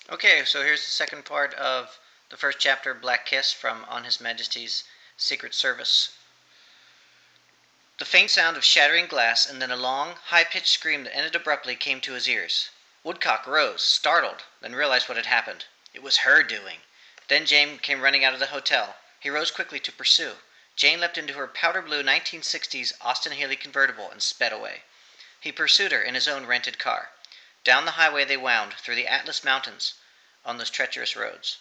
Okay, so here's the second part of the first chapter, Black Kiss, from On His Majesty's Secret Service. The faint sound of shattering glass and then a long, high-pitched scream that ended abruptly came to his ears. Woodcock rose, startled, then realized what had happened. It was her doing. Then Jane came running out of the hotel. He rose quickly to pursue. Jane leapt into her powder-blue 1960s Austin Haley convertible and sped away. He pursued her in his own rented car. Down the highway they wound, through the Atlas Mountains, on those treacherous roads.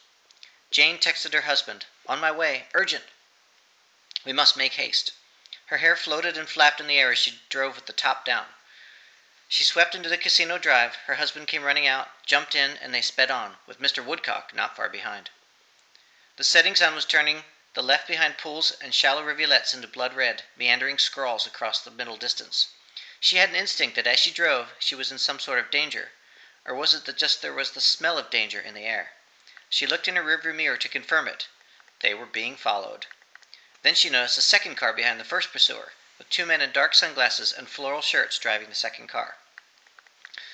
Jane texted her husband, "On my way, urgent. We must make haste." Her hair floated and flapped in the air as she drove with the top down. She swept into the casino drive. Her husband came running out, jumped in, and they sped on, with Mr. Woodcock not far behind. The setting sun was turning the left-behind pools and shallow rivulets into blood-red, meandering scrawls across the middle distance. She had an instinct that as she drove she was in some sort of danger, or was it that just there was the smell of danger in the air? She looked in her rearview mirror to confirm it. They were being followed. Then she noticed a second car behind the first pursuer, with two men in dark sunglasses and floral shirts driving the second car.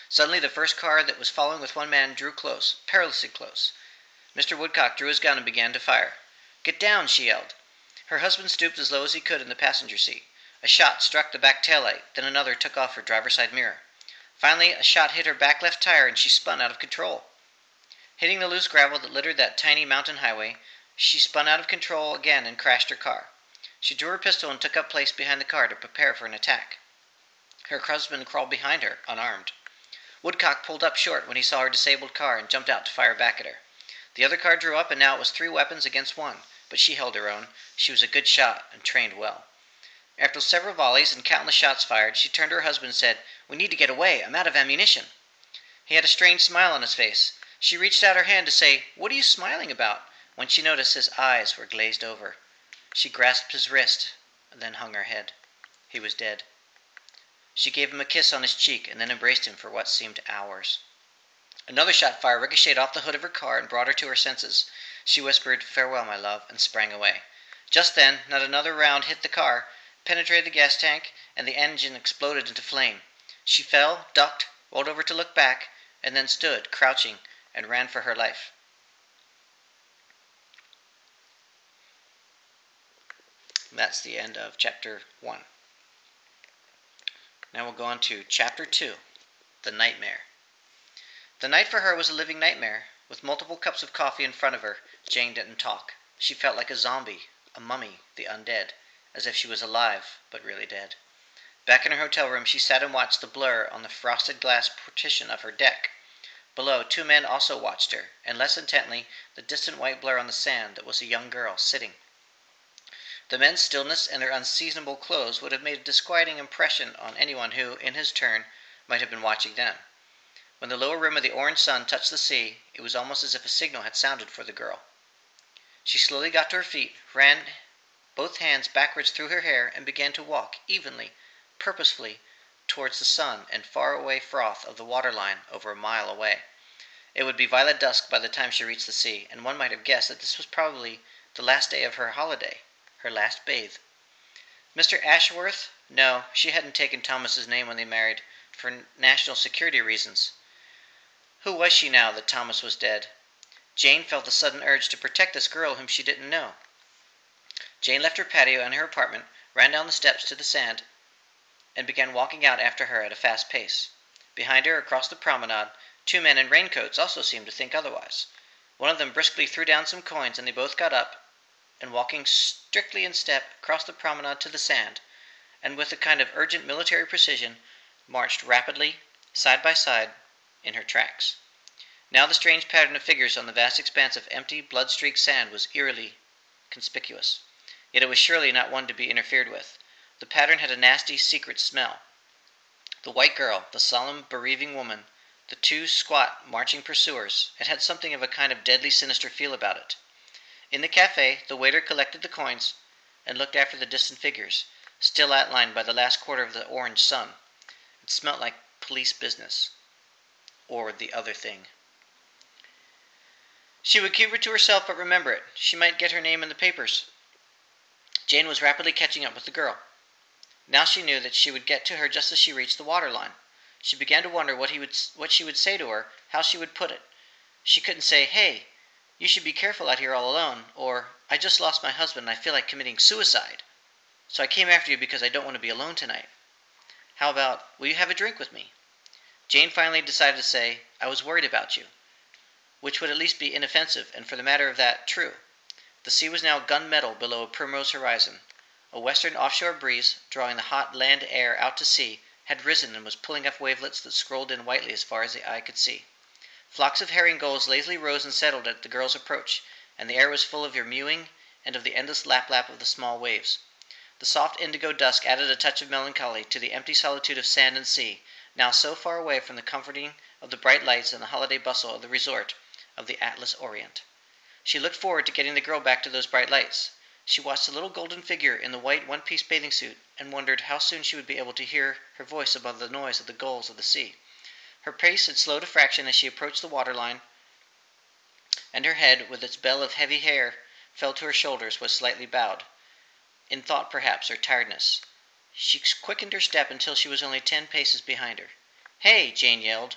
Suddenly the first car that was following with one man drew close, perilously close. Mr. Woodcock drew his gun and began to fire. "Get down!" she yelled. Her husband stooped as low as he could in the passenger seat. A shot struck the back taillight, then another took off her driver's side mirror. Finally, a shot hit her back left tire and she spun out of control. Hitting the loose gravel that littered that tiny mountain highway, she spun out of control again and crashed her car. She drew her pistol and took up place behind the car to prepare for an attack. Her husband crawled behind her, unarmed. Woodcock pulled up short when he saw her disabled car and jumped out to fire back at her. The other car drew up, and now it was 3 weapons against 1, but she held her own. She was a good shot and trained well. After several volleys and countless shots fired, she turned to her husband and said, "We need to get away. I'm out of ammunition." He had a strange smile on his face. She reached out her hand to say, "What are you smiling about?" when she noticed his eyes were glazed over. She grasped his wrist, and then hung her head. He was dead. She gave him a kiss on his cheek and then embraced him for what seemed hours. Another shot fire ricocheted off the hood of her car and brought her to her senses. She whispered, "Farewell, my love," and sprang away. Just then, not another round hit the car, penetrated the gas tank, and the engine exploded into flame. She fell, ducked, rolled over to look back, and then stood, crouching, and ran for her life. That's the end of Chapter 1. Now we'll go on to Chapter 2, The Nightmare. The night for her was a living nightmare. With multiple cups of coffee in front of her, Jane didn't talk. She felt like a zombie, a mummy, the undead, as if she was alive, but really dead. Back in her hotel room, she sat and watched the blur on the frosted glass partition of her deck. Below, 2 men also watched her, and less intently, the distant white blur on the sand that was a young girl sitting. The men's stillness and their unseasonable clothes would have made a disquieting impression on anyone who, in his turn, might have been watching them. When the lower rim of the orange sun touched the sea, it was almost as if a signal had sounded for the girl. She slowly got to her feet, ran both hands backwards through her hair, and began to walk evenly, purposefully, towards the sun and far-away froth of the waterline over a mile away. It would be violet dusk by the time she reached the sea, and one might have guessed that this was probably the last day of her holiday, her last bathe. Mr. Ashworth? No, she hadn't taken Thomas's name when they married, for national security reasons. Who was she now that Thomas was dead? Jane felt a sudden urge to protect this girl whom she didn't know. Jane left her patio and her apartment, ran down the steps to the sand, and began walking out after her at a fast pace. Behind her, across the promenade, 2 men in raincoats also seemed to think otherwise. One of them briskly threw down some coins, and they both got up, and walking strictly in step, crossed the promenade to the sand, and with a kind of urgent military precision, marched rapidly, side by side, in her tracks. Now the strange pattern of figures on the vast expanse of empty, blood-streaked sand was eerily conspicuous. Yet it was surely not one to be interfered with. The pattern had a nasty, secret smell. The white girl, the solemn, bereaving woman, the 2 squat, marching pursuers, it had something of a kind of deadly, sinister feel about it. In the cafe, the waiter collected the coins and looked after the distant figures, still outlined by the last quarter of the orange sun. It smelt like police business. Or the other thing. She would keep it to herself, but remember it. She might get her name in the papers. Jane was rapidly catching up with the girl. Now she knew that she would get to her just as she reached the waterline. She began to wonder what she would say to her, how she would put it. She couldn't say, "Hey, you should be careful out here all alone," or "I just lost my husband and I feel like committing suicide. So I came after you because I don't want to be alone tonight. How about, will you have a drink with me?" Jane finally decided to say, "I was worried about you," which would at least be inoffensive, and for the matter of that, true. The sea was now gunmetal below a primrose horizon. A western offshore breeze, drawing the hot land air out to sea, had risen and was pulling up wavelets that scrolled in whitely as far as the eye could see. Flocks of herring gulls lazily rose and settled at the girl's approach, and the air was full of their mewing and of the endless lap-lap of the small waves. The soft indigo dusk added a touch of melancholy to the empty solitude of sand and sea, now so far away from the comforting of the bright lights and the holiday bustle of the resort of the Atlas Orient. She looked forward to getting the girl back to those bright lights. She watched the little golden figure in the white one-piece bathing suit, and wondered how soon she would be able to hear her voice above the noise of the gulls of the sea. Her pace had slowed a fraction as she approached the waterline, and her head, with its bell of heavy hair fell to her shoulders, was slightly bowed. In thought, perhaps, or tiredness. She quickened her step until she was only 10 paces behind her. "Hey!" Jane yelled.